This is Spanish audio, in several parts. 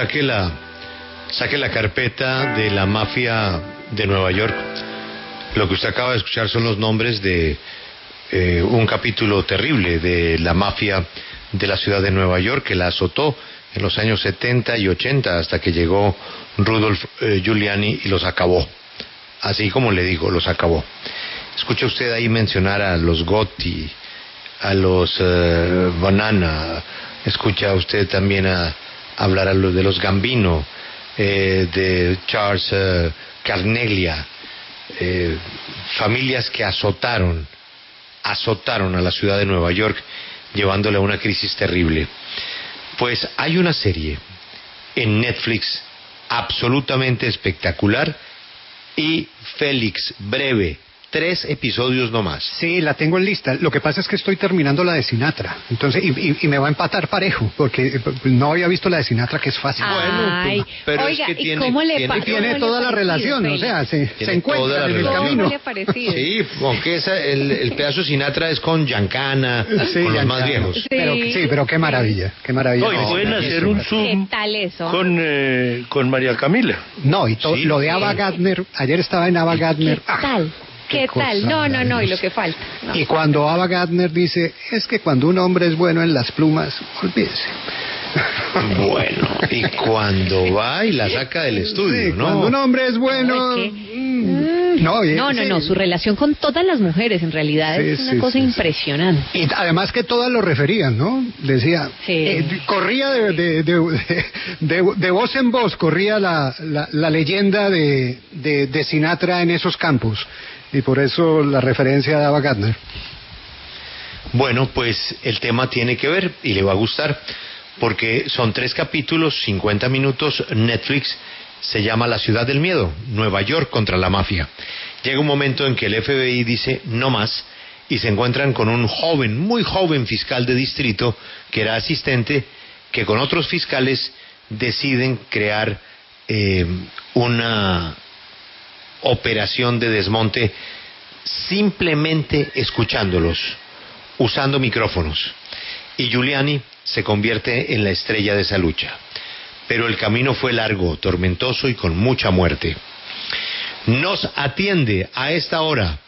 saque la carpeta de la mafia de Nueva York. Lo que usted acaba de escuchar son los nombres de un capítulo terrible de la mafia de la ciudad de Nueva York, que la azotó en los años 70 y 80 hasta que llegó Rudolph Giuliani y los acabó. Así como le digo, los acabó. Escucha usted ahí mencionar a los Gotti, a los Banana, escucha usted también a hablar de los Gambino, de Charles Carneglia, familias que azotaron a la ciudad de Nueva York, llevándole a una crisis terrible. Pues hay una serie en Netflix absolutamente espectacular y Félix, breve, 3 episodios nomás. Sí, la tengo en lista. Lo que pasa es que estoy terminando la de Sinatra. Entonces, y me va a empatar parejo, porque no había visto la de Sinatra, que es fácil. Bueno, pero oiga, es que tiene toda la relación, o sea, se encuentra en el camino. ¿Cómo le ha parecido? Sí, aunque el pedazo de Sinatra es con Giancana, sí, con los más viejos. Sí. Pero qué maravilla, qué maravilla. No, y pueden hacer un Zoom ¿Qué tal eso? con María Camila. No, y Sí, lo de Ava Gardner, ayer estaba en Ava Gardner. ¿Qué tal? ¿Qué tal? No, y lo que falta. No. Y cuando Ava Gardner dice, es que cuando un hombre es bueno en las plumas, olvídese. Bueno, y cuando va y la saca del estudio, Sí, ¿no? cuando un hombre es bueno... No, es que- No, su relación con todas las mujeres en realidad Sí, es una sí, cosa sí, impresionante. Y además que todas lo referían, ¿no? Decía, Sí. Corría de voz en voz, corría la leyenda de Sinatra en esos campos. Y por eso la referencia de Ava Gardner. Bueno, pues el tema tiene que ver y le va a gustar, porque son 3 capítulos, 50 minutos, Netflix, se llama La Ciudad del Miedo, Nueva York contra la mafia. Llega un momento en que el FBI dice no más y se encuentran con un joven, muy joven fiscal de distrito que era asistente, que con otros fiscales deciden crear una operación de desmonte simplemente escuchándolos, usando micrófonos. Y Giuliani se convierte en la estrella de esa lucha. Pero el camino fue largo, tormentoso y con mucha muerte. Nos atiende a esta hora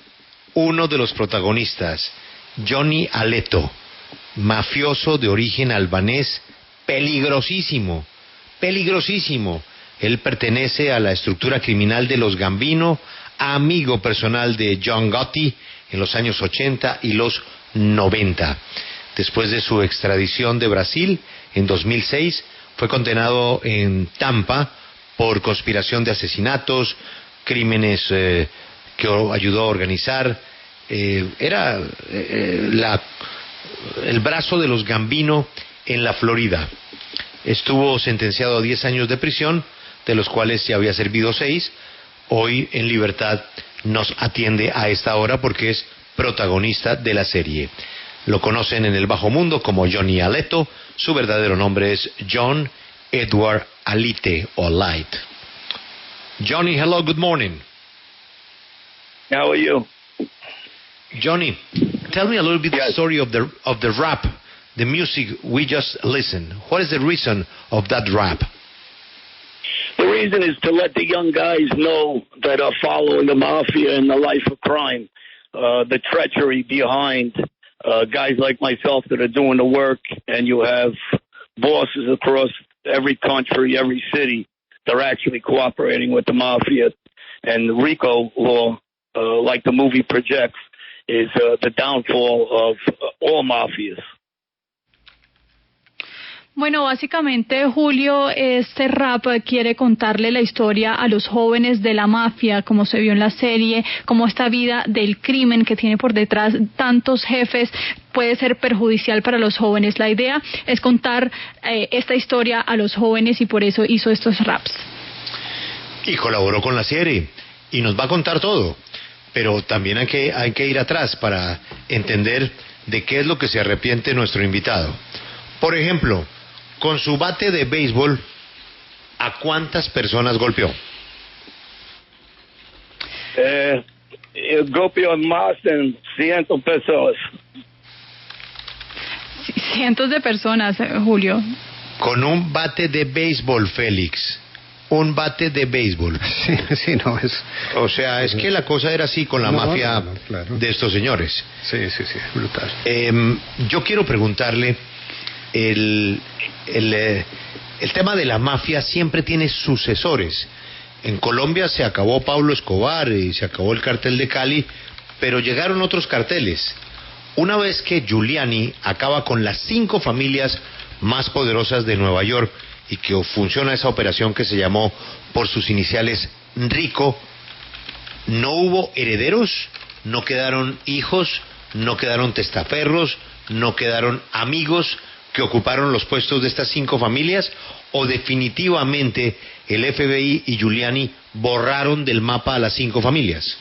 uno de los protagonistas, Johnny Aletto, mafioso de origen albanés, peligrosísimo. Él pertenece a la estructura criminal de los Gambino, amigo personal de John Gotti en los años 80 y los 90. Después de su extradición de Brasil en 2006, fue condenado en Tampa por conspiración de asesinatos, crímenes que ayudó a organizar. Era el brazo de los Gambino en la Florida. Estuvo sentenciado a 10 años de prisión, de los cuales ya había servido 6. Hoy en libertad nos atiende a esta hora porque es protagonista de la serie. Lo conocen en el bajo mundo como Johnny Aletto. Su verdadero nombre es John Edward Alite o Light. Johnny, hello, good morning. How are you? Johnny, tell me a little bit the story of the rap, the music we just listened. What is the reason of that rap? The reason is to let the young guys know that are following the mafia and the life of crime, the treachery behind guys like myself that are doing the work, and you have bosses across every country, every city, they're actually cooperating with the mafia. And the RICO law, like the movie projects, is the downfall of all mafias. Bueno, básicamente, Julio, este rap quiere contarle la historia a los jóvenes de la mafia, como se vio en la serie, como esta vida del crimen que tiene por detrás tantos jefes puede ser perjudicial para los jóvenes. La idea es contar esta historia a los jóvenes y por eso hizo estos raps. Y colaboró con la serie y nos va a contar todo, pero también hay que ir atrás para entender de qué es lo que se arrepiente nuestro invitado. Por ejemplo, con su bate de béisbol, ¿a cuántas personas golpeó? Golpeó más de 100 personas. Cientos de personas, Julio. Con un bate de béisbol, Félix. Un bate de béisbol. Sí, no es... O sea, es que la cosa era así con la mafia claro. de estos señores. Sí, brutal. Yo quiero preguntarle, el tema de la mafia siempre tiene sucesores. En Colombia se acabó Pablo Escobar y se acabó el cartel de Cali, pero llegaron otros carteles. Una vez que Giuliani acaba con las 5 familias más poderosas de Nueva York y que funciona esa operación que se llamó por sus iniciales Rico, no hubo herederos, no quedaron hijos, no quedaron testaferros, no quedaron amigos que ocuparon los puestos de estas 5 familias, o definitivamente el FBI y Giuliani borraron del mapa a las 5 familias.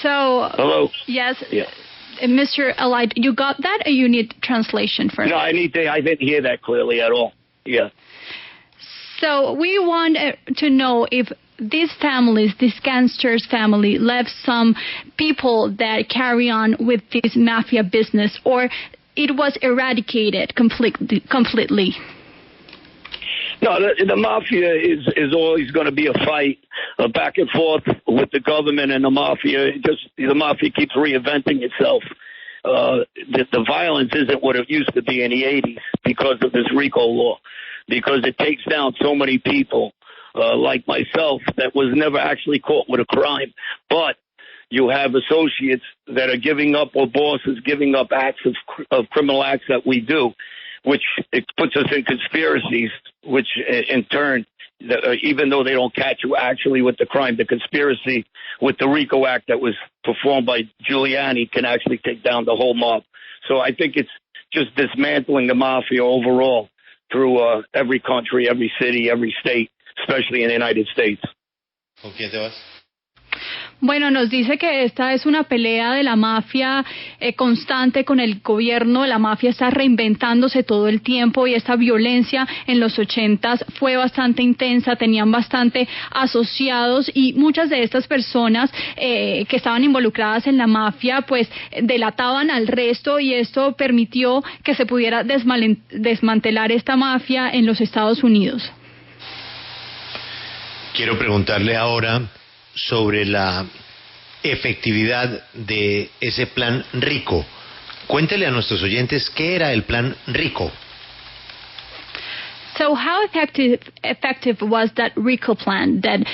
So, Hello. yes, Yeah. Mr. Allied, you got that, or you need translation first? No, I didn't hear that clearly at all. Yeah. So we want to know if these families, this gangster's family, left some people that carry on with this mafia business, or it was eradicated completely. No, the mafia is always going to be a fight, back and forth with the government and the mafia. The mafia keeps reinventing itself. The violence isn't what it used to be in the 80s because of this RICO law, because it takes down so many people like myself that was never actually caught with a crime. But you have associates that are giving up, or bosses giving up acts of criminal acts that we do, which it puts us in conspiracies, which in turn, even though they don't catch you actually with the crime, the conspiracy with the RICO Act that was performed by Giuliani can actually take down the whole mob. So I think it's just dismantling the mafia overall through every country, every city, every state, especially in the United States. ¿Con quién te vas? Bueno, nos dice que esta es una pelea de la mafia constante con el gobierno. La mafia está reinventándose todo el tiempo y esta violencia en los 80s fue bastante intensa, tenían bastante asociados y muchas de estas personas que estaban involucradas en la mafia pues delataban al resto y esto permitió que se pudiera desmantelar esta mafia en los Estados Unidos. Quiero preguntarle ahora sobre la efectividad de ese plan Rico. Cuéntele a nuestros oyentes qué era el plan Rico. So how effective was that RICO plan that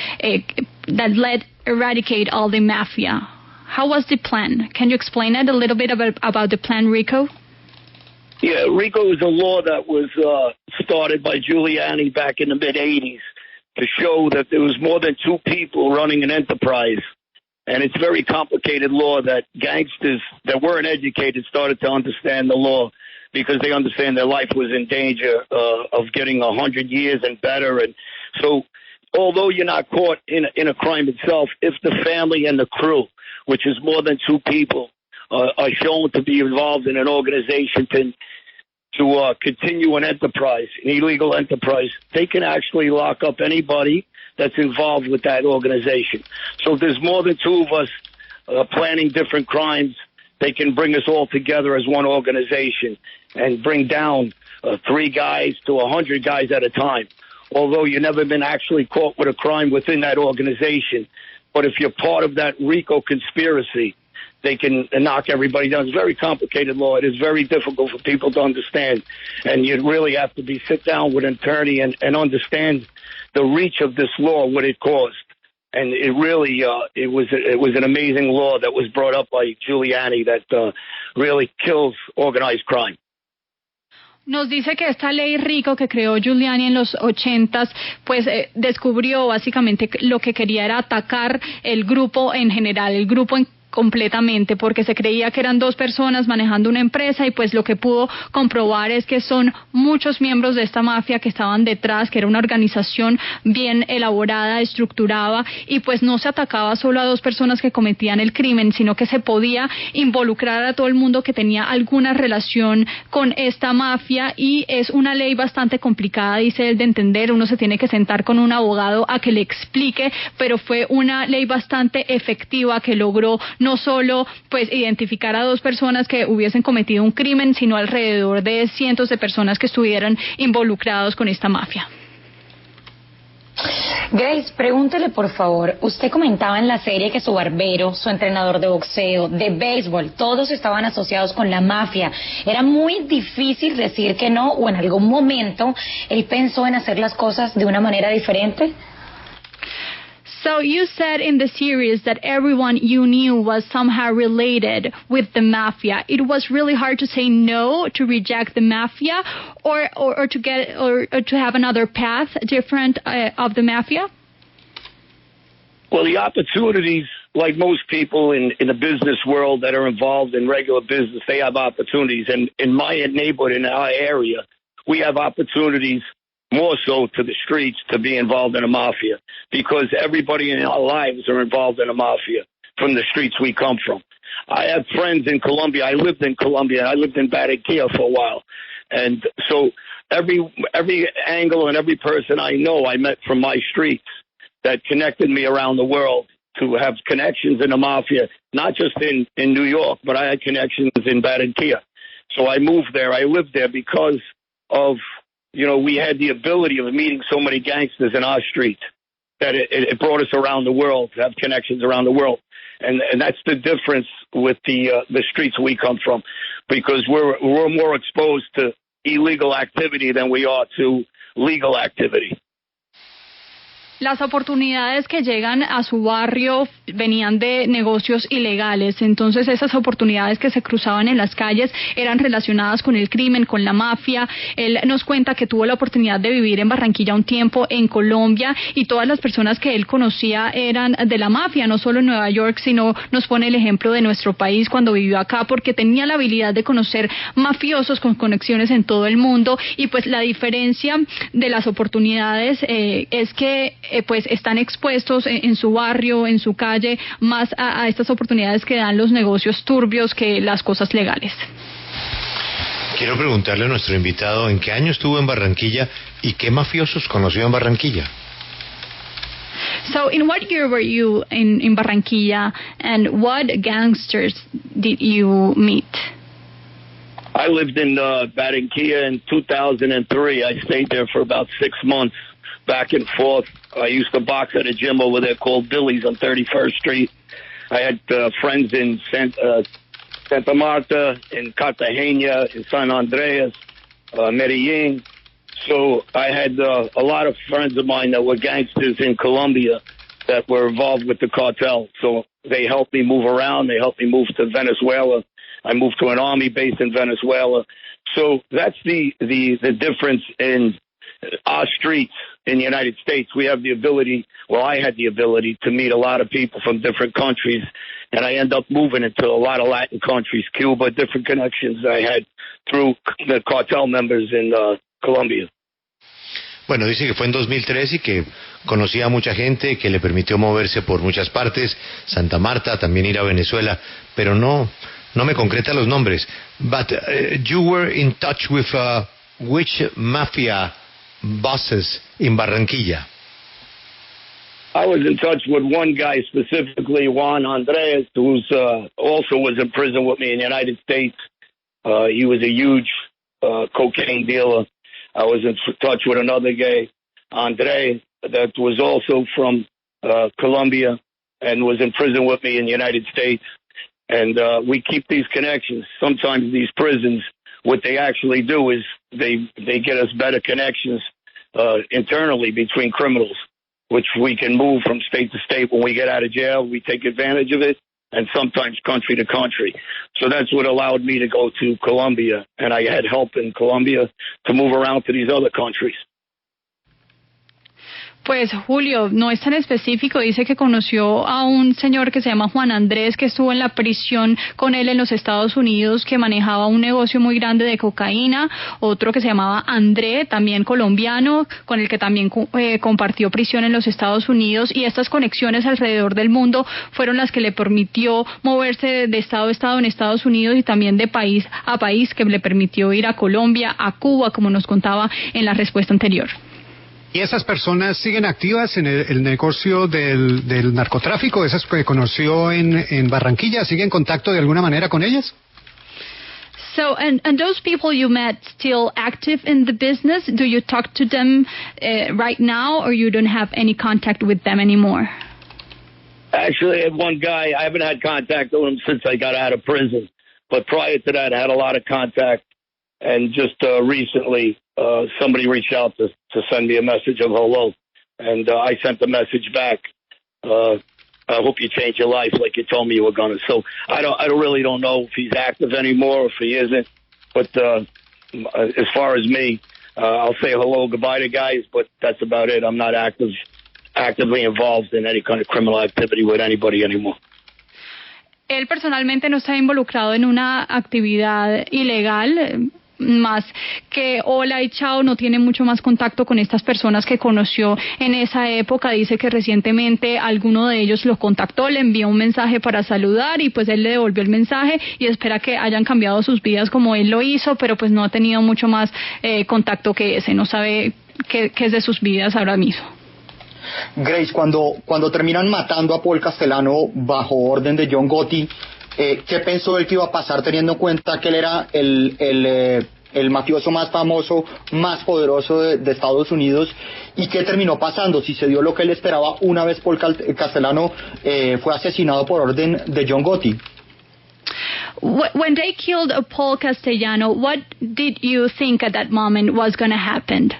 led eradicate all the mafia? How was the plan? Can you explain it a little bit about the plan RICO? Yeah, RICO is a law that was started by Giuliani back in the mid-'80s. To show that there was more than 2 people running an enterprise. And it's a very complicated law that gangsters that weren't educated started to understand the law because they understand their life was in danger of getting 100 years and better. And so although you're not caught in a crime itself, if the family and the crew, which is more than 2 people, are shown to be involved in an organization to continue an enterprise, an illegal enterprise, they can actually lock up anybody that's involved with that organization. So if there's more than 2 of us planning different crimes, they can bring us all together as one organization and bring down 3 guys to 100 guys at a time. Although you've never been actually caught with a crime within that organization, but if you're part of that RICO conspiracy, they can knock everybody down. It's a very complicated law. It is very difficult for people to understand. And you really have to sit down with an attorney and understand the reach of this law, what it caused. And it really, it was an amazing law that was brought up by Giuliani that really kills organized crime. Nos dice que esta ley RICO que creó Giuliani en los 80s, pues descubrió básicamente lo que quería era atacar el grupo en general, el grupo completamente, porque se creía que eran 2 personas manejando una empresa y pues lo que pudo comprobar es que son muchos miembros de esta mafia que estaban detrás, que era una organización bien elaborada, estructurada y pues no se atacaba solo a 2 personas que cometían el crimen, sino que se podía involucrar a todo el mundo que tenía alguna relación con esta mafia y es una ley bastante complicada, dice él, de entender. Uno se tiene que sentar con un abogado a que le explique, pero fue una ley bastante efectiva que logró no solo pues identificar a 2 personas que hubiesen cometido un crimen, sino alrededor de cientos de personas que estuvieran involucrados con esta mafia. Grace, pregúntele por favor, usted comentaba en la serie que su barbero, su entrenador de boxeo, de béisbol, todos estaban asociados con la mafia. Era muy difícil decir que no, o en algún momento él pensó en hacer las cosas de una manera diferente. So you said in the series that everyone you knew was somehow related with the mafia. It was really hard to say no, to reject the mafia, or to have another path different of the mafia? Well, the opportunities, like most people in the business world that are involved in regular business, they have opportunities. And in my neighborhood, in our area, we have opportunities more so to the streets to be involved in a mafia, because everybody in our lives are involved in a mafia from the streets we come from. I have friends in Colombia. I lived in Colombia. I lived in Barranquilla for a while. And so every angle and every person I know I met from my streets that connected me around the world to have connections in the mafia, not just in New York, but I had connections in Barranquilla. So I moved there. I lived there because of, we had the ability of meeting so many gangsters in our street that it brought us around the world, to have connections around the world. And that's the difference with the streets we come from, because we're more exposed to illegal activity than we are to legal activity. Las oportunidades que llegan a su barrio venían de negocios ilegales, entonces esas oportunidades que se cruzaban en las calles eran relacionadas con el crimen, con la mafia. Él nos cuenta que tuvo la oportunidad de vivir en Barranquilla un tiempo, en Colombia, y todas las personas que él conocía eran de la mafia, no solo en Nueva York, sino nos pone el ejemplo de nuestro país cuando vivió acá, porque tenía la habilidad de conocer mafiosos con conexiones en todo el mundo. Y pues la diferencia de las oportunidades es que pues están expuestos en su barrio, en su calle, más a estas oportunidades que dan los negocios turbios que las cosas legales. Quiero preguntarle a nuestro invitado en qué año estuvo en Barranquilla y qué mafiosos conoció en Barranquilla. So, in what year were you in Barranquilla, and what gangsters did you meet? I lived in Barranquilla in 2003. I stayed there for about 6 months. Back and forth. I used to box at a gym over there called Billy's on 31st Street. I had friends in Santa Marta, in Cartagena, in San Andreas, Medellin. So I had a lot of friends of mine that were gangsters in Colombia that were involved with the cartel. So they helped me move around. They helped me move to Venezuela. I moved to an army base in Venezuela. So that's the difference in our streets in the United States. We have the ability, well, I had the ability to meet a lot of people from different countries, and I end up moving into a lot of Latin countries, Cuba, different connections I had through the cartel members in Colombia. Bueno, dice que fue en 2003 y que conocía a mucha gente, que le permitió moverse por muchas partes, Santa Marta, también ir a Venezuela, pero no me concreta los nombres. But you were in touch with which mafia bosses in Barranquilla? I was in touch with one guy specifically, Juan Andres, who's also was in prison with me in the United States. He was a huge cocaine dealer. I was in touch with another guy, Andre, that was also from Colombia and was in prison with me in the United States. And we keep these connections. Sometimes these prisons, what they actually do is they get us better connections internally between criminals, which we can move from state to state. When we get out of jail, we take advantage of it, and sometimes country to country. So that's what allowed me to go to Colombia, and I had help in Colombia to move around to these other countries. Pues Julio, no es tan específico, dice que conoció a un señor que se llama Juan Andrés, que estuvo en la prisión con él en los Estados Unidos, que manejaba un negocio muy grande de cocaína, otro que se llamaba André, también colombiano, con el que también compartió prisión en los Estados Unidos, y estas conexiones alrededor del mundo fueron las que le permitió moverse de estado a estado en Estados Unidos y también de país a país, que le permitió ir a Colombia, a Cuba, como nos contaba en la respuesta anterior. ¿Y esas personas siguen activas en el negocio del narcotráfico? ¿Esas que conoció en Barranquilla? ¿Sigue en contacto de alguna manera con ellas? So, and those people you met still active in the business? Do you talk to them right now, or you don't have any contact with them anymore? Actually, I have one guy. I haven't had contact with him since I got out of prison. But prior to that, I had a lot of contact. And just recently, somebody reached out to send me a message of hello. And I sent the message back. I hope you change your life like you told me you were going to. So I really don't know if he's active anymore or if he isn't. But as far as me, I'll say hello, goodbye to guys, but that's about it. I'm not actively involved in any kind of criminal activity with anybody anymore. Él personalmente no está involucrado en una actividad ilegal, más que hola y chao, no tiene mucho más contacto con estas personas que conoció en esa época. Dice que recientemente alguno de ellos lo contactó, le envió un mensaje para saludar y pues él le devolvió el mensaje y espera que hayan cambiado sus vidas como él lo hizo, pero pues no ha tenido mucho más contacto que ese, no sabe qué es de sus vidas ahora mismo. Grace, cuando terminan matando a Paul Castellano bajo orden de John Gotti, ¿qué pensó él que iba a pasar teniendo en cuenta que él era el mafioso más famoso, más poderoso de Estados Unidos? ¿Y qué terminó pasando? Si se dio lo que él esperaba una vez Paul Castellano fue asesinado por orden de John Gotti. When they killed Paul Castellano, what did you think at that moment was going to happen?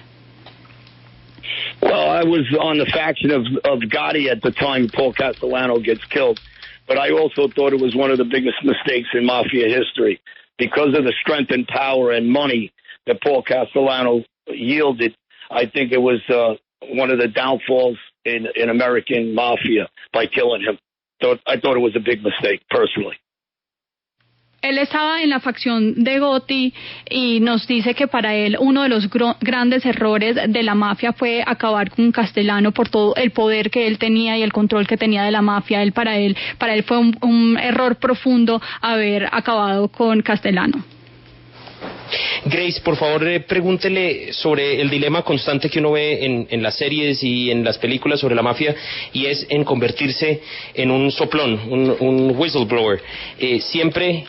Well, I was on the faction of Gotti at the time Paul Castellano gets killed. But I also thought it was one of the biggest mistakes in mafia history because of the strength and power and money that Paul Castellano yielded. I think it was one of the downfalls in American mafia by killing him. So I thought it was a big mistake, personally. Él estaba en la facción de Gotti y nos dice que para él uno de los grandes errores de la mafia fue acabar con Castellano por todo el poder que él tenía y el control que tenía de la mafia. Para él fue un error profundo haber acabado con Castellano. Grace, por favor, pregúntele sobre el dilema constante que uno ve en las series y en las películas sobre la mafia, y es en convertirse en un soplón, un whistleblower. Siempre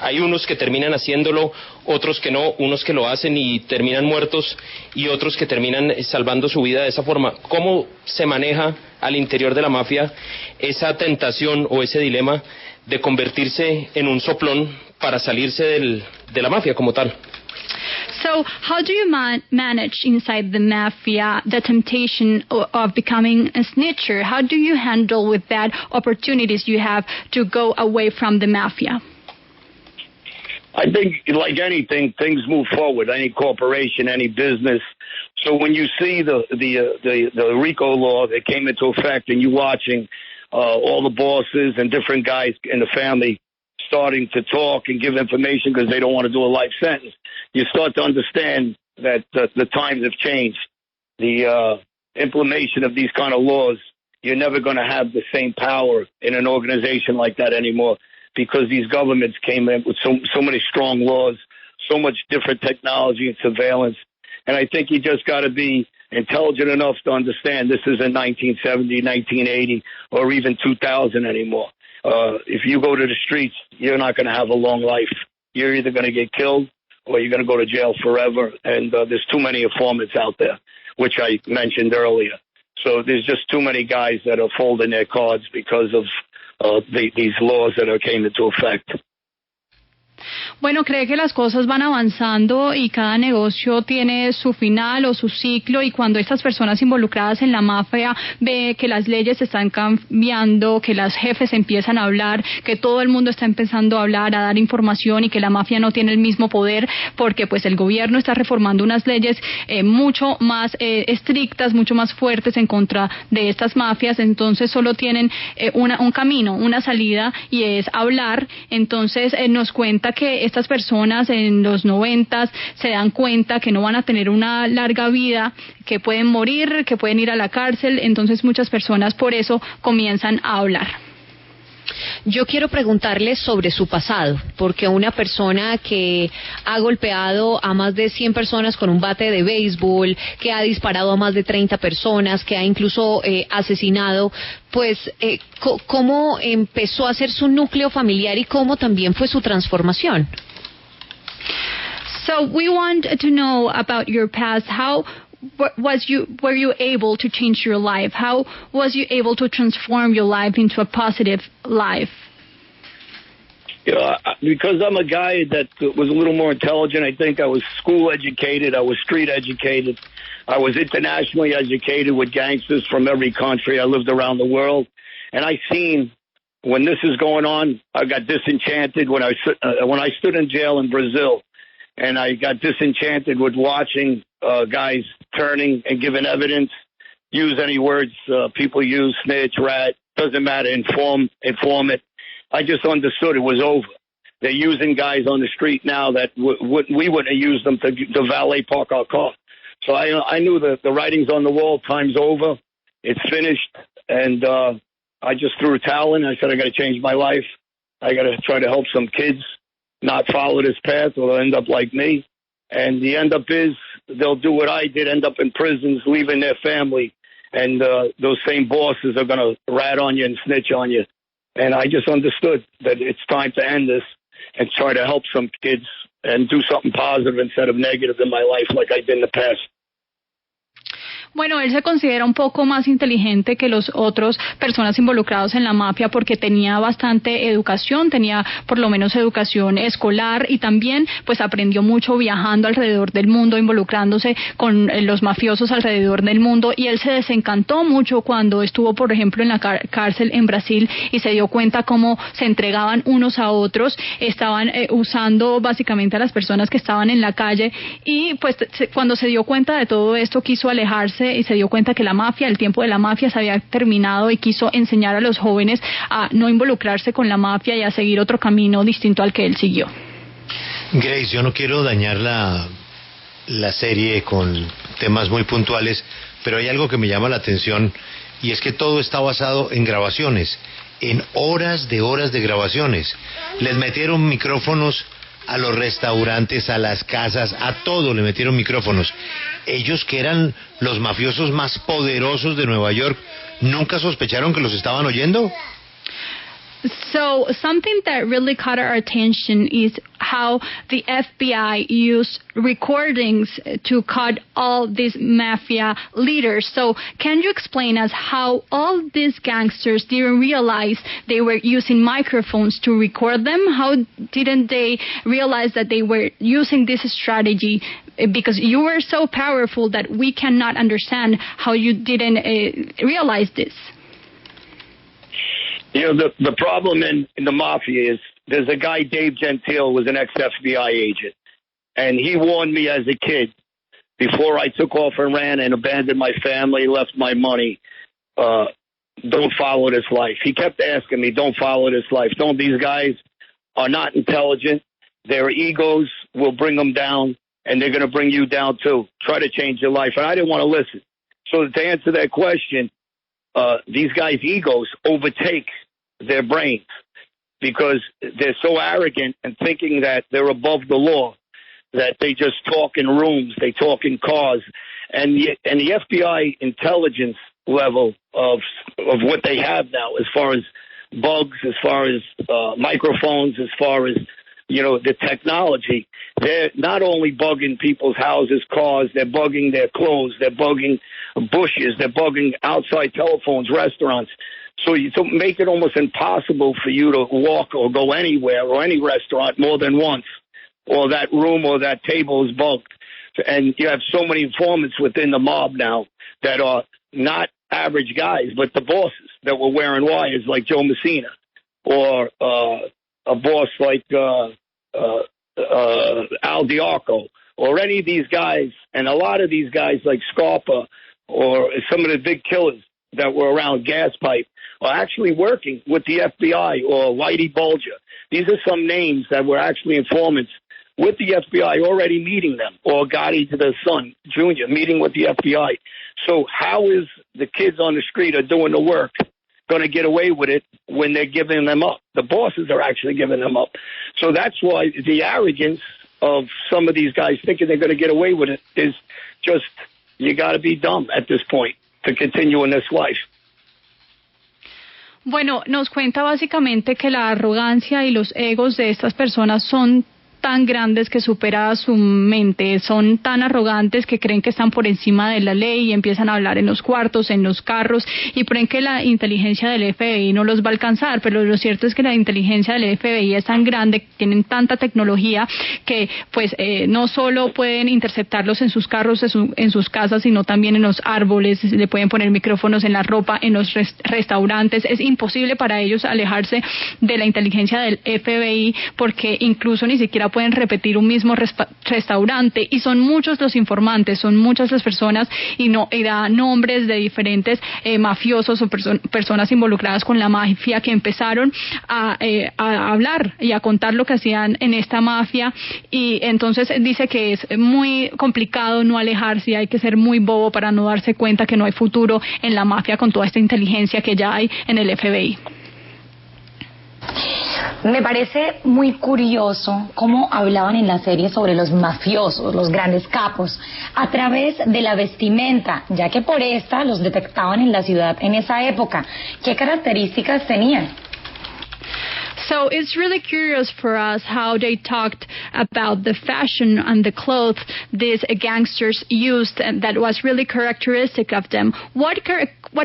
hay unos que terminan haciéndolo, otros que no, unos que lo hacen y terminan muertos, y otros que terminan salvando su vida de esa forma. ¿Cómo se maneja al interior de la mafia esa tentación o ese dilema de convertirse en un soplón para salirse de la mafia como tal? So, how do you manage inside the mafia the temptation of becoming a snitcher? How do you handle with that opportunities you have to go away from the mafia? I think, like anything, things move forward. Any corporation, any business. So when you see the RICO law that came into effect, and you watching all the bosses and different guys in the family starting to talk and give information because they don't want to do a life sentence, you start to understand that the times have changed. The implementation of these kind of laws, you're never going to have the same power in an organization like that anymore, because these governments came in with so many strong laws, so much different technology and surveillance. And I think you just got to be intelligent enough to understand this isn't 1970, 1980, or even 2000 anymore. If you go to the streets, you're not going to have a long life. You're either going to get killed or you're going to go to jail forever. And there's too many informants out there, which I mentioned earlier. So there's just too many guys that are folding their cards because of these laws that came into effect. Bueno, cree que las cosas van avanzando y cada negocio tiene su final o su ciclo, y cuando estas personas involucradas en la mafia ve que las leyes están cambiando, que las jefes empiezan a hablar, que todo el mundo está empezando a hablar, a dar información, y que la mafia no tiene el mismo poder porque pues el gobierno está reformando unas leyes mucho más estrictas, mucho más fuertes en contra de estas mafias, entonces solo tienen un camino, una salida, y es hablar. Entonces nos cuenta que estas personas en los 90 se dan cuenta que no van a tener una larga vida, que pueden morir, que pueden ir a la cárcel, entonces muchas personas por eso comienzan a hablar. Yo quiero preguntarle sobre su pasado, porque una persona que ha golpeado a más de 100 personas con un bate de béisbol, que ha disparado a más de 30 personas, que ha incluso asesinado, pues, ¿cómo empezó a ser su núcleo familiar y cómo también fue su transformación? So we want to know about your past. How were you able to change your life? How was you able to transform your life into a positive life? Because I'm a guy that was a little more intelligent. I think I was school educated. I was street educated. I was internationally educated with gangsters from every country. I lived around the world. And I seen when this is going on, I got disenchanted when I stood in jail in Brazil. And I got disenchanted with watching guys turning and giving evidence, use any words people use, snitch, rat, doesn't matter, informant. I just understood it was over. They're using guys on the street now that we wouldn't have used them to valet park our car. So I knew that the writing's on the wall, time's over, it's finished, and I just threw a towel in. I said I got to change my life. I got to try to help some kids not follow this path or they'll end up like me. And the end up is they'll do what I did, end up in prisons, leaving their family. And those same bosses are going to rat on you and snitch on you. And I just understood that it's time to end this and try to help some kids and do something positive instead of negative in my life like I did in the past. Bueno, él se considera un poco más inteligente que los otros personas involucrados en la mafia porque tenía bastante educación, tenía por lo menos educación escolar y también pues aprendió mucho viajando alrededor del mundo, involucrándose con los mafiosos alrededor del mundo, y él se desencantó mucho cuando estuvo, por ejemplo, en la cárcel en Brasil y se dio cuenta cómo se entregaban unos a otros, estaban usando básicamente a las personas que estaban en la calle, y pues cuando se dio cuenta de todo esto quiso alejarse y se dio cuenta que la mafia, el tiempo de la mafia se había terminado, y quiso enseñar a los jóvenes a no involucrarse con la mafia y a seguir otro camino distinto al que él siguió. Grace, yo no quiero dañar la serie con temas muy puntuales, pero hay algo que me llama la atención, y es que todo está basado en grabaciones, en horas de grabaciones. Les metieron micrófonos a los restaurantes, a las casas, a todo le metieron micrófonos. Ellos, que eran los mafiosos más poderosos de Nueva York, ¿nunca sospecharon que los estaban oyendo? So something that really caught our attention is how the FBI used recordings to cut all these mafia leaders. So can you explain us how all these gangsters didn't realize they were using microphones to record them? How didn't they realize that they were using this strategy? Because you were so powerful that we cannot understand how you didn't realize this. You know, the problem in the mafia is there's a guy, Dave Gentile, was an ex-FBI agent. And he warned me as a kid, before I took off and ran and abandoned my family, left my money, don't follow this life. He kept asking me, don't follow this life. These guys are not intelligent. Their egos will bring them down, and they're going to bring you down too. Try to change your life. And I didn't want to listen. So to answer that question, these guys' egos overtake their brains because they're so arrogant and thinking that they're above the law, that they just talk in rooms, they talk in cars. And the FBI intelligence level of what they have now, as far as bugs, as far as microphones, as far as, you know, the technology, they're not only bugging people's houses, cars, they're bugging their clothes, they're bugging bushes, they're bugging outside telephones, restaurants. So to make it almost impossible for you to walk or go anywhere or any restaurant more than once, or that room or that table is bugged. And you have so many informants within the mob now that are not average guys, but the bosses that were wearing wires like Joe Messina, or a boss like Al Diarco, or any of these guys, and a lot of these guys like Scarpa, or some of the big killers that were around Gas Pipe, are actually working with the FBI, or Whitey Bulger. These are some names that were actually informants with the FBI, already meeting them, or Gotti to the son, Jr., meeting with the FBI. So how is the kids on the street are doing the work going to get away with it when they're giving them up. The bosses are actually giving them up. So that's why the arrogance of some of these guys thinking they're going to get away with it is just, you got to be dumb at this point to continue in this life. Bueno, nos cuenta básicamente que la arrogancia y los egos de estas personas son tan grandes que supera su mente, son tan arrogantes que creen que están por encima de la ley y empiezan a hablar en los cuartos, en los carros y creen que la inteligencia del FBI no los va a alcanzar, pero lo cierto es que la inteligencia del FBI es tan grande, tienen tanta tecnología que pues no solo pueden interceptarlos en sus carros, en sus casas, sino también en los árboles, le pueden poner micrófonos en la ropa, en los restaurantes. Es imposible para ellos alejarse de la inteligencia del FBI porque incluso ni siquiera pueden repetir un mismo restaurante y son muchos los informantes, son muchas las personas y da nombres de diferentes mafiosos o personas involucradas con la mafia que empezaron a hablar y a contar lo que hacían en esta mafia y entonces dice que es muy complicado no alejarse, hay que ser muy bobo para no darse cuenta que no hay futuro en la mafia con toda esta inteligencia que ya hay en el FBI. Me parece muy curioso cómo hablaban en la serie sobre los mafiosos, los grandes capos, a través de la vestimenta, ya que por esta los detectaban en la ciudad en esa época. ¿Qué características tenían? So it's really curious for us how they talked about the fashion and the clothes these gangsters used that was really characteristic of them. What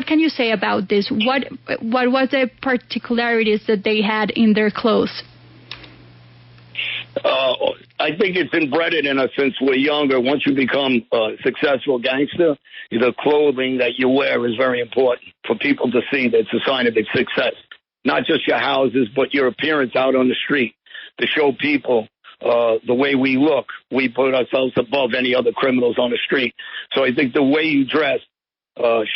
can you say about this? What was the particularities that they had in their clothes? I think it's embedded in us since we're younger. Once you become a successful gangster, the clothing that you wear is very important for people to see. That's a sign of its success. Not just your houses, but your appearance out on the street to show people the way we look. We put ourselves above any other criminals on the street. So I think the way you dress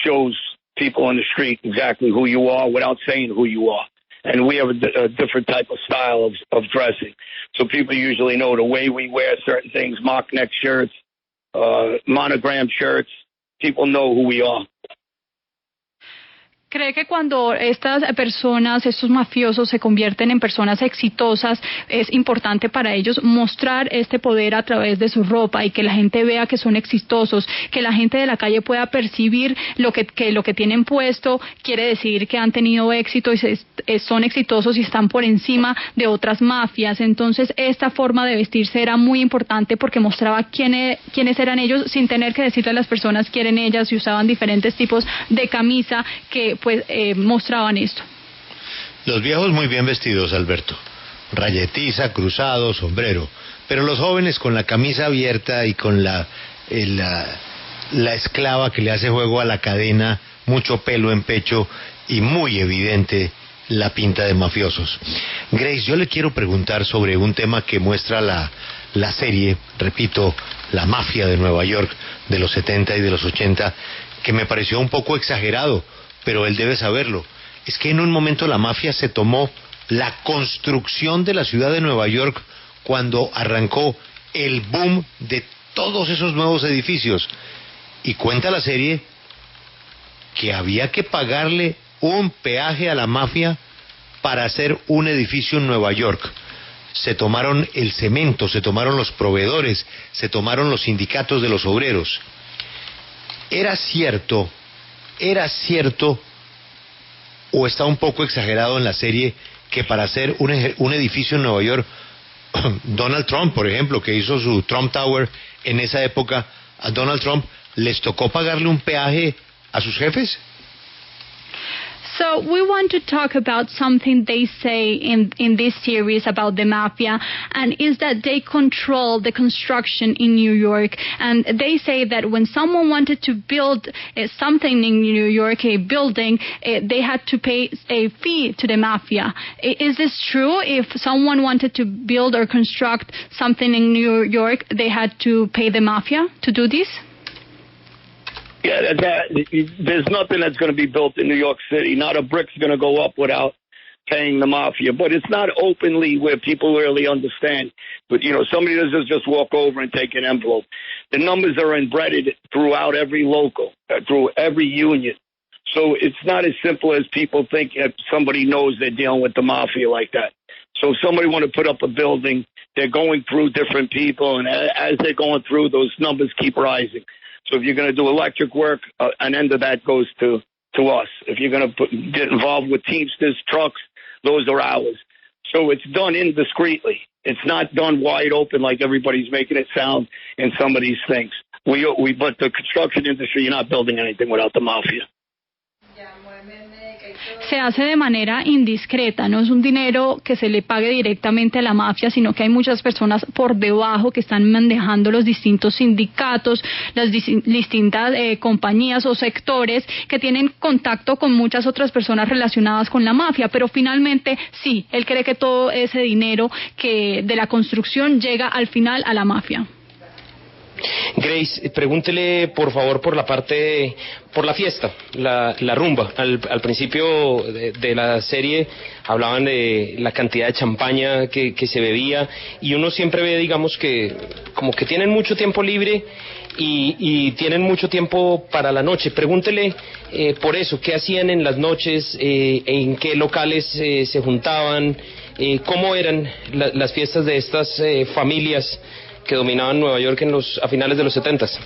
shows people on the street exactly who you are without saying who you are. And we have a different type of style of dressing. So people usually know the way we wear certain things, mock neck shirts, monogram shirts. People know who we are. ¿Cree que cuando estas personas, estos mafiosos se convierten en personas exitosas, es importante para ellos mostrar este poder a través de su ropa y que la gente vea que son exitosos, que la gente de la calle pueda percibir que lo que tienen puesto quiere decir que han tenido éxito y son exitosos y están por encima de otras mafias? Entonces esta forma de vestirse era muy importante porque mostraba quiénes eran ellos sin tener que decirle a las personas quién eran ellas y usaban diferentes tipos de camisa que pues mostraban esto. Los viejos muy bien vestidos, Alberto, rayetiza, cruzado, sombrero, pero los jóvenes con la camisa abierta y con la esclava que le hace juego a la cadena, mucho pelo en pecho y muy evidente la pinta de mafiosos. Grace, yo le quiero preguntar sobre un tema que muestra la serie, repito, la mafia de Nueva York de los 70 y de los 80, que me pareció un poco exagerado, pero él debe saberlo. Es que en un momento la mafia se tomó la construcción de la ciudad de Nueva York cuando arrancó el boom de todos esos nuevos edificios. Y cuenta la serie que había que pagarle un peaje a la mafia para hacer un edificio en Nueva York. Se tomaron el cemento, se tomaron los proveedores, se tomaron los sindicatos de los obreros. ¿Era cierto o está un poco exagerado en la serie que para hacer un edificio en Nueva York, Donald Trump, por ejemplo, que hizo su Trump Tower en esa época, a Donald Trump les tocó pagarle un peaje a sus jefes? So we want to talk about something they say in this series about the mafia, and is that they control the construction in New York. And they say that when someone wanted to build something in New York, a building, they had to pay a fee to the mafia. Is this true? If someone wanted to build or construct something in New York, they had to pay the mafia to do this? Yeah, there's nothing that's going to be built in New York City. Not a brick's going to go up without paying the mafia. But it's not openly where people really understand. But, somebody doesn't just walk over and take an envelope. The numbers are embedded throughout every local, through every union. So it's not as simple as people think if somebody knows they're dealing with the mafia like that. So if somebody want to put up a building, they're going through different people, and as they're going through, those numbers keep rising. So if you're going to do electric work, an end of that goes to us. If you're going to get involved with Teamsters, trucks, those are ours. So it's done indiscreetly. It's not done wide open like everybody's making it sound in some of these things. But the construction industry, you're not building anything without the mafia. Se hace de manera indiscreta, no es un dinero que se le pague directamente a la mafia, sino que hay muchas personas por debajo que están manejando los distintos sindicatos, las distintas compañías o sectores que tienen contacto con muchas otras personas relacionadas con la mafia, pero finalmente sí, él cree que todo ese dinero que de la construcción llega al final a la mafia. Grace, pregúntele por favor por la fiesta, la rumba. Al principio de la serie hablaban de la cantidad de champaña que se bebía, y uno siempre ve, digamos, que como que tienen mucho tiempo libre y tienen mucho tiempo para la noche. Pregúntele por eso, qué hacían en las noches, en qué locales se juntaban, cómo eran las fiestas de estas familias que dominaban Nueva York a finales de los 70s.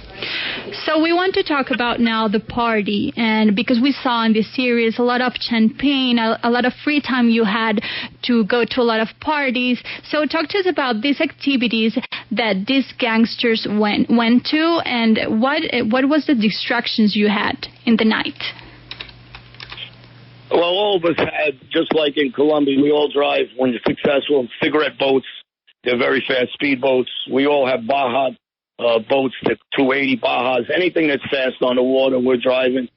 So we want to talk about now the party, and because we saw in this series a lot of champagne, a lot of free time you had to go to a lot of parties. So talk to us about these activities that these gangsters went to, and what was the distractions you had in the night? Well, all of us had, just like in Colombia, we all drive, when you're successful, cigarette boats. They're very fast speedboats. We all have Baja boats, the 280 Bajas. Anything that's fast on the water, we're driving.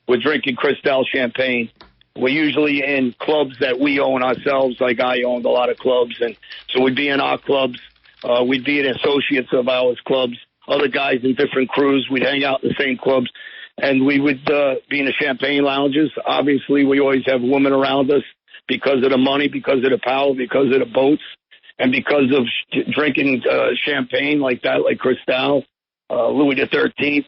We're drinking Cristal champagne. We're usually in clubs that we own ourselves, like I owned a lot of clubs. And so we'd be in our clubs. We'd be in associates of ours clubs. Other guys in different crews, we'd hang out in the same clubs. And we would be in the champagne lounges. Obviously, we always have women around us because of the money, because of the power, because of the boats. And because of drinking champagne like that, like Cristal, Louis XIII.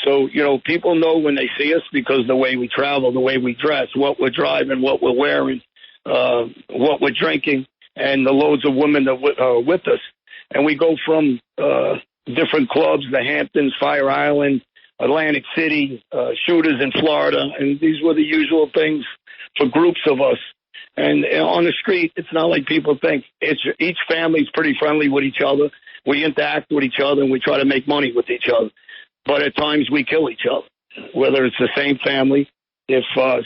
So, people know when they see us because the way we travel, the way we dress, what we're driving, what we're wearing, what we're drinking, and the loads of women that are with us. And we go from different clubs, the Hamptons, Fire Island, Atlantic City, Shooters in Florida, and these were the usual things for groups of us. And on the street, it's not like people think. Each family's pretty friendly with each other. We interact with each other, and we try to make money with each other. But at times, we kill each other, whether it's the same family. If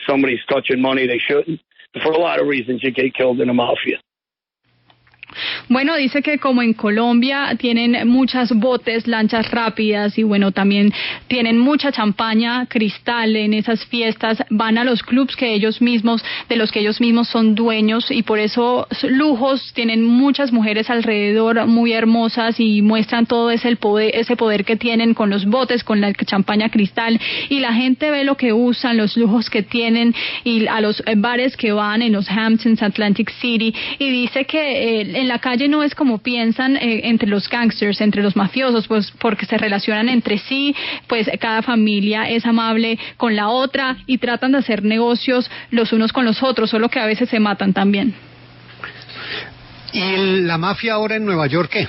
somebody's touching money they shouldn't. For a lot of reasons, you get killed in the mafia. Bueno, dice que como en Colombia tienen muchas botes, lanchas rápidas y bueno, también tienen mucha champaña, Cristal en esas fiestas, van a los clubs de los que ellos mismos son dueños y por eso lujos, tienen muchas mujeres alrededor muy hermosas y muestran todo ese poder que tienen con los botes, con la champaña Cristal y la gente ve lo que usan, los lujos que tienen y a los bares que van en los Hamptons, Atlantic City y dice que en la calle no es como piensan entre los gangsters, entre los mafiosos, pues porque se relacionan entre sí, pues cada familia es amable con la otra y tratan de hacer negocios los unos con los otros, solo que a veces se matan también. ¿Y la mafia ahora en Nueva York qué?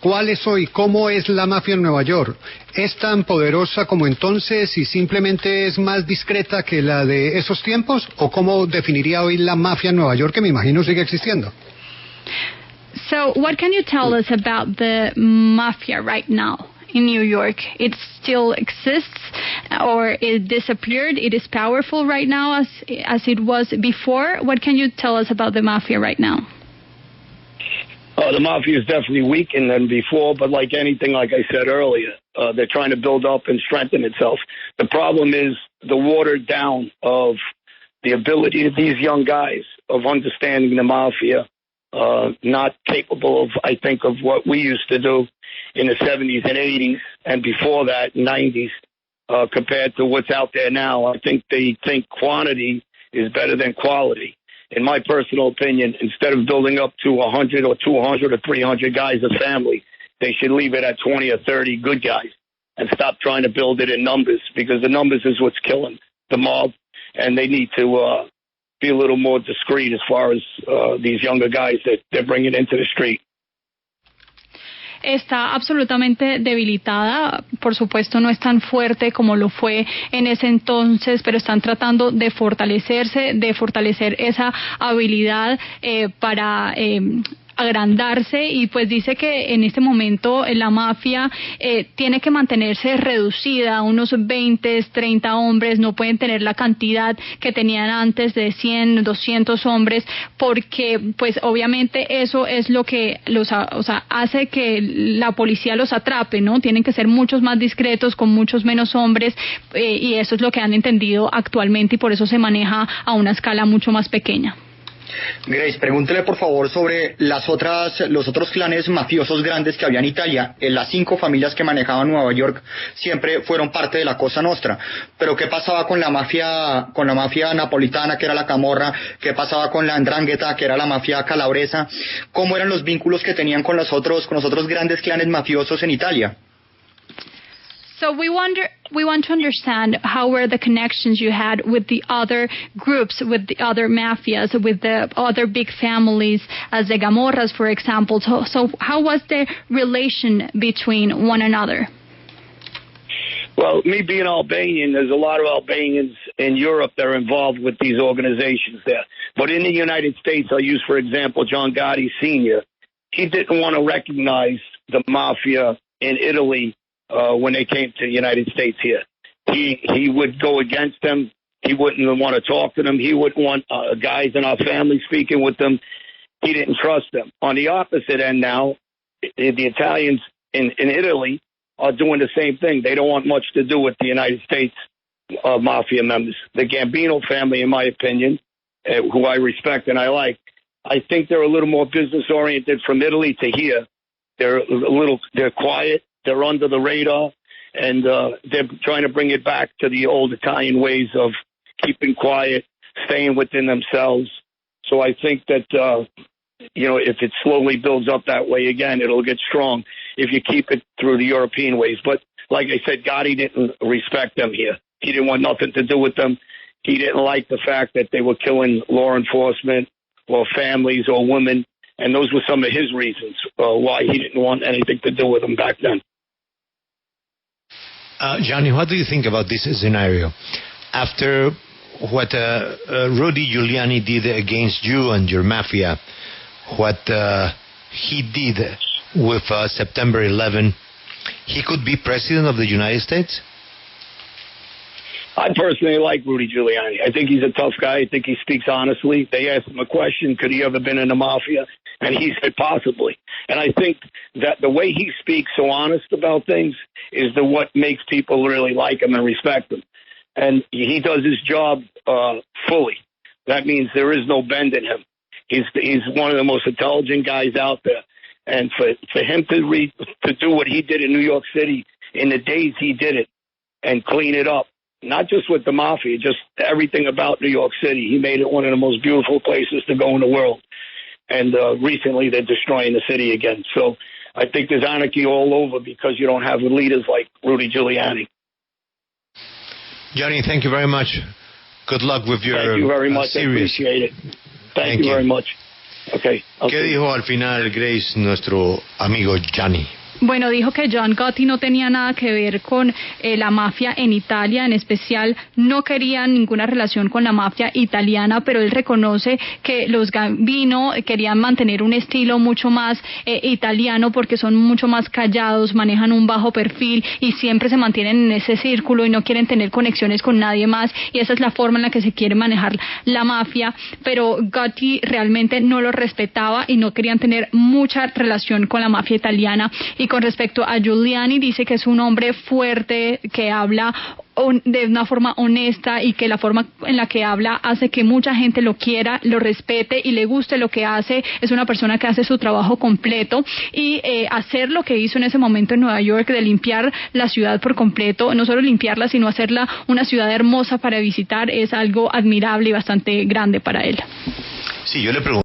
¿Cuál es hoy? ¿Cómo es la mafia en Nueva York? ¿Es tan poderosa como entonces y simplemente es más discreta que la de esos tiempos? ¿O cómo definiría hoy la mafia en Nueva York, que me imagino sigue existiendo? So what can you tell us about the mafia right now in New York? It still exists or it disappeared? It is powerful right now as it was before? What can you tell us about the mafia right now? The mafia is definitely weakened than before, but like anything, like I said earlier, they're trying to build up and strengthen itself. The problem is the watered down of the ability of these young guys of understanding the mafia. Not capable of, I think, of what we used to do in the 70s and 80s and before that, 90s, compared to what's out there now. I think they think quantity is better than quality. In my personal opinion, instead of building up to 100 or 200 or 300 guys a family, they should leave it at 20 or 30 good guys and stop trying to build it in numbers because the numbers is what's killing. the mob, and they need to be a little more discreet as far as these younger guys that they're bringing into the street. Está absolutamente debilitada, por supuesto no es tan fuerte como lo fue en ese entonces, pero están tratando de fortalecerse, de fortalecer esa habilidad para agrandarse, y pues dice que en este momento la mafia tiene que mantenerse reducida, unos 20, 30 hombres, no pueden tener la cantidad que tenían antes de 100, 200 hombres, porque pues obviamente eso es lo que hace que la policía los atrape, ¿no? Tienen que ser muchos más discretos, con muchos menos hombres, y eso es lo que han entendido actualmente, y por eso se maneja a una escala mucho más pequeña. Grace, pregúntele por favor sobre los otros clanes mafiosos grandes que había en Italia. Las 5 familias que manejaban Nueva York siempre fueron parte de la Cosa Nostra. Pero ¿qué pasaba con la mafia napolitana, que era la Camorra? ¿Qué pasaba con la 'Ndrangheta, que era la mafia calabresa? ¿Cómo eran los vínculos que tenían con los otros grandes clanes mafiosos en Italia? So we want to understand how were the connections you had with the other groups, with the other mafias, with the other big families, as the Camorras, for example. So how was the relation between one another? Well, me being Albanian, there's a lot of Albanians in Europe that are involved with these organizations there. But in the United States, I'll use, for example, John Gotti Sr. He didn't want to recognize the mafia in Italy when they came to the United States here. He would go against them. He wouldn't want to talk to them. He wouldn't want guys in our family speaking with them. He didn't trust them. On the opposite end now, the Italians in Italy are doing the same thing. They don't want much to do with the United States mafia members. The Gambino family, in my opinion, who I respect and I like, I think they're a little more business-oriented from Italy to here. They're quiet. They're under the radar, and they're trying to bring it back to the old Italian ways of keeping quiet, staying within themselves. So I think that, if it slowly builds up that way again, it'll get strong if you keep it through the European ways. But like I said, Gotti didn't respect them here. He didn't want nothing to do with them. He didn't like the fact that they were killing law enforcement or families or women. And those were some of his reasons why he didn't want anything to do with them back then. Johnny, what do you think about this scenario? After what Rudy Giuliani did against you and your mafia, what he did with September 11, he could be president of the United States? I personally like Rudy Giuliani. I think he's a tough guy. I think he speaks honestly. They asked him a question, could he ever been in the mafia? And he said possibly. And I think that the way he speaks so honest about things is what makes people really like him and respect him. And he does his job fully. That means there is no bend in him. He's one of the most intelligent guys out there. And for him to do what he did in New York City in the days he did it and clean it up, not just with the mafia, just everything about New York City. He made it one of the most beautiful places to go in the world. And recently they're destroying the city again. So I think there's anarchy all over because you don't have leaders like Rudy Giuliani. Johnny, thank you very much. Good luck with your Thank you very much. series. I appreciate it. Thank you very much. Okay. ¿Qué dijo al final, Grace, nuestro amigo Johnny? Bueno, dijo que John Gotti no tenía nada que ver con la mafia en Italia, en especial no quería ninguna relación con la mafia italiana, pero él reconoce que los Gambino querían mantener un estilo mucho más italiano porque son mucho más callados, manejan un bajo perfil y siempre se mantienen en ese círculo y no quieren tener conexiones con nadie más, y esa es la forma en la que se quiere manejar la mafia, pero Gotti realmente no lo respetaba y no querían tener mucha relación con la mafia italiana. Y con respecto a Giuliani, dice que es un hombre fuerte, que habla de una forma honesta y que la forma en la que habla hace que mucha gente lo quiera, lo respete y le guste lo que hace. Es una persona que hace su trabajo completo y hacer lo que hizo en ese momento en Nueva York de limpiar la ciudad por completo, no solo limpiarla sino hacerla una ciudad hermosa para visitar, es algo admirable y bastante grande para él. Sí, yo le pregunto